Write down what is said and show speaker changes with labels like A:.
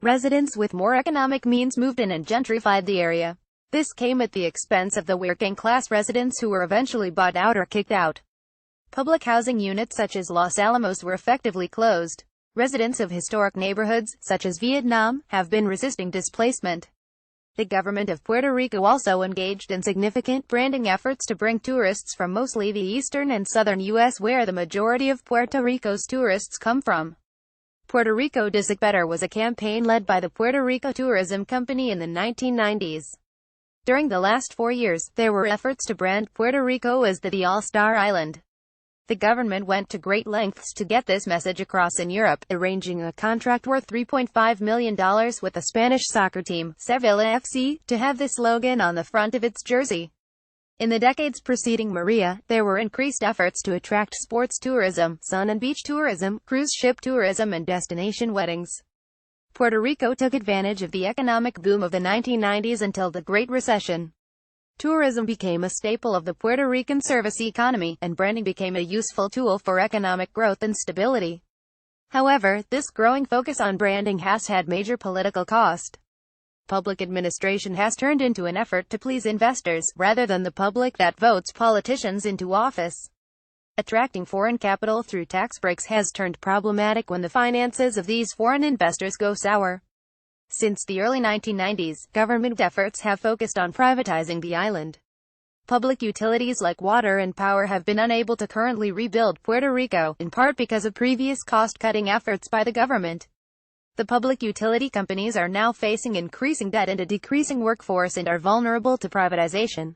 A: Residents with more economic means moved in and gentrified the area. This came at the expense of the working-class residents who were eventually bought out or kicked out. Public housing units such as Los Alamos were effectively closed. Residents of historic neighborhoods, such as Vietnam, have been resisting displacement. The government of Puerto Rico also engaged in significant branding efforts to bring tourists from mostly the eastern and southern U.S., where the majority of Puerto Rico's tourists come from. Puerto Rico Does It Better was a campaign led by the Puerto Rico Tourism Company in the 1990s. During the last 4 years, there were efforts to brand Puerto Rico as the all-star island. The government went to great lengths to get this message across in Europe, arranging a contract worth $3.5 million with the Spanish soccer team, Sevilla FC, to have this slogan on the front of its jersey. In the decades preceding Maria, there were increased efforts to attract sports tourism, sun and beach tourism, cruise ship tourism and destination weddings. Puerto Rico took advantage of the economic boom of the 1990s until the Great Recession. Tourism became a staple of the Puerto Rican service economy, and branding became a useful tool for economic growth and stability. However, this growing focus on branding has had major political cost. Public administration has turned into an effort to please investors, rather than the public that votes politicians into office. Attracting foreign capital through tax breaks has turned problematic when the finances of these foreign investors go sour. Since the early 1990s, government efforts have focused on privatizing the island. Public utilities like water and power have been unable to currently rebuild Puerto Rico, in part because of previous cost-cutting efforts by the government. The public utility companies are now facing increasing debt and a decreasing workforce and are vulnerable to privatization.